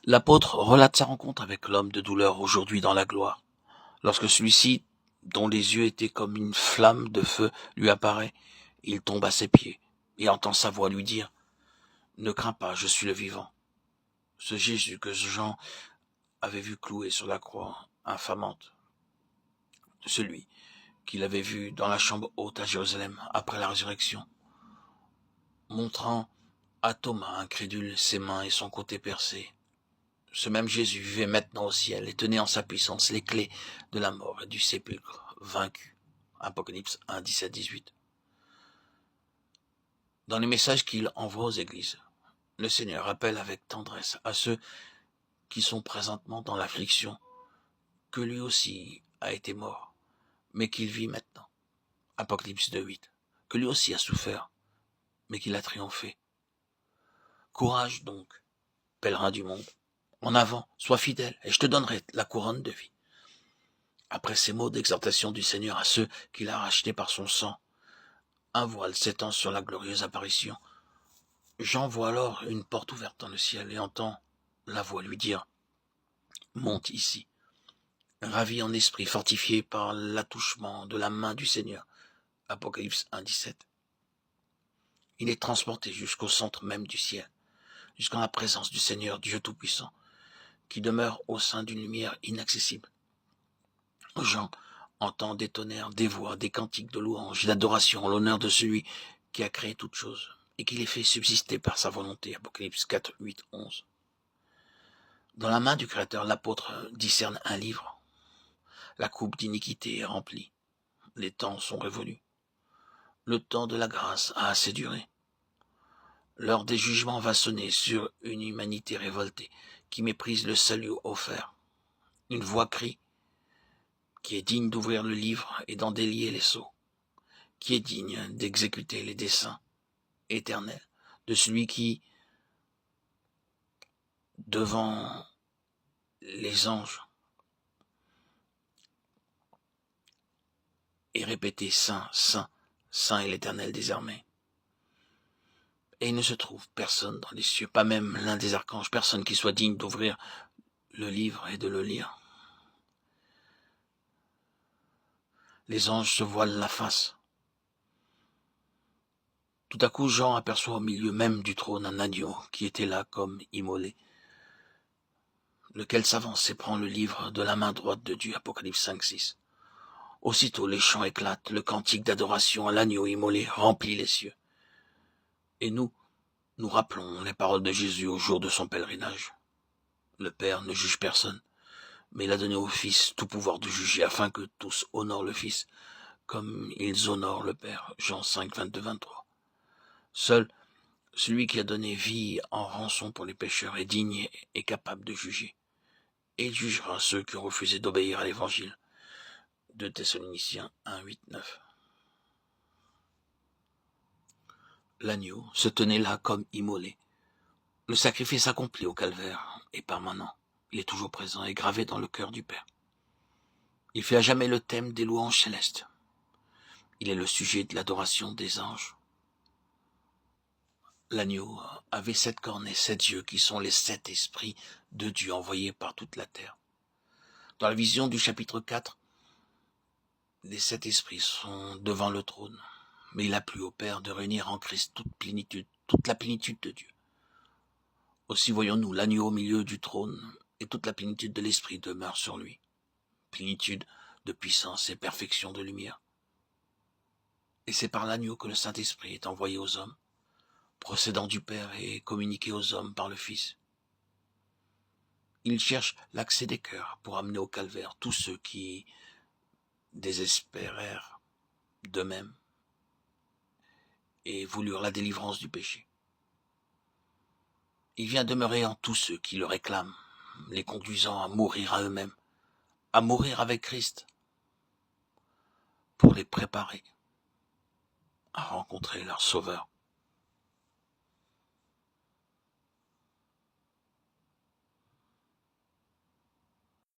L'apôtre relate sa rencontre avec l'homme de douleur aujourd'hui dans la gloire. Lorsque celui-ci, dont les yeux étaient comme une flamme de feu, lui apparaît, il tombe à ses pieds et entend sa voix lui dire « Ne crains pas, je suis le vivant ». Ce Jésus que Jean avait vu cloué sur la croix infamante, celui qu'il avait vu dans la chambre haute à Jérusalem après la résurrection, montrant à Thomas incrédule ses mains et son côté percé. Ce même Jésus vivait maintenant au ciel et tenait en sa puissance les clés de la mort et du sépulcre vaincu. Apocalypse 1, 17, 18. Dans les messages qu'il envoie aux églises, le Seigneur rappelle avec tendresse à ceux qui sont présentement dans l'affliction que lui aussi a été mort, mais qu'il vit maintenant. Apocalypse 2, 8. Que lui aussi a souffert, mais qu'il a triomphé. Courage donc, pèlerin du monde. En avant, sois fidèle, et je te donnerai la couronne de vie. Après ces mots d'exhortation du Seigneur à ceux qu'il a rachetés par son sang, un voile s'étend sur la glorieuse apparition. Jean voit alors une porte ouverte dans le ciel et entend la voix lui dire « Monte ici ». Ravi en esprit, fortifié par l'attouchement de la main du Seigneur. Apocalypse 1, 17. Il est transporté jusqu'au centre même du ciel, jusqu'en la présence du Seigneur Dieu Tout-Puissant, qui demeure au sein d'une lumière inaccessible. Jean entend des tonnerres, des voix, des cantiques de louange et d'adoration en l'honneur de celui qui a créé toutes choses et qui les fait subsister par sa volonté. Apocalypse 4, 8, 11. Dans la main du Créateur, l'apôtre discerne un livre. La coupe d'iniquité est remplie. Les temps sont révolus. Le temps de la grâce a assez duré. L'heure des jugements va sonner sur une humanité révoltée qui méprise le salut offert. Une voix crie, qui est digne d'ouvrir le livre et d'en délier les sceaux, qui est digne d'exécuter les desseins éternels de celui qui, devant les anges, est répété Saint, Saint, Saint est l'Éternel des armées. Et il ne se trouve personne dans les cieux, pas même l'un des archanges, personne qui soit digne d'ouvrir le livre et de le lire. Les anges se voilent la face. Tout à coup, Jean aperçoit au milieu même du trône un agneau qui était là comme immolé, lequel s'avance et prend le livre de la main droite de Dieu. Apocalypse 5, 6. Aussitôt les chants éclatent, le cantique d'adoration à l'agneau immolé remplit les cieux. Et nous rappelons les paroles de Jésus au jour de son pèlerinage. Le Père ne juge personne, mais il a donné au Fils tout pouvoir de juger, afin que tous honorent le Fils, comme ils honorent le Père. Jean 5, 22, 23. Seul celui qui a donné vie en rançon pour les pécheurs est digne et capable de juger. Et il jugera ceux qui ont refusé d'obéir à l'Évangile. 2 Thessaloniciens 1, 8, 9. L'agneau se tenait là comme immolé. Le sacrifice accompli au calvaire est permanent. Il est toujours présent et gravé dans le cœur du Père. Il fait à jamais le thème des louanges célestes. Il est le sujet de l'adoration des anges. L'agneau avait 7 cornes et 7 yeux qui sont les 7 esprits de Dieu envoyés par toute la terre. Dans la vision du chapitre 4, les 7 esprits sont devant le trône, mais il a plu au Père de réunir en Christ toute la plénitude de Dieu. Aussi voyons-nous l'agneau au milieu du trône et toute la plénitude de l'esprit demeure sur lui. Plénitude de puissance et perfection de lumière. Et c'est par l'agneau que le Saint-Esprit est envoyé aux hommes, procédant du Père et communiqué aux hommes par le Fils. Il cherche l'accès des cœurs pour amener au calvaire tous ceux qui désespérèrent d'eux-mêmes et voulurent la délivrance du péché. Il vient demeurer en tous ceux qui le réclament, les conduisant à mourir à eux-mêmes, à mourir avec Christ, pour les préparer à rencontrer leur Sauveur.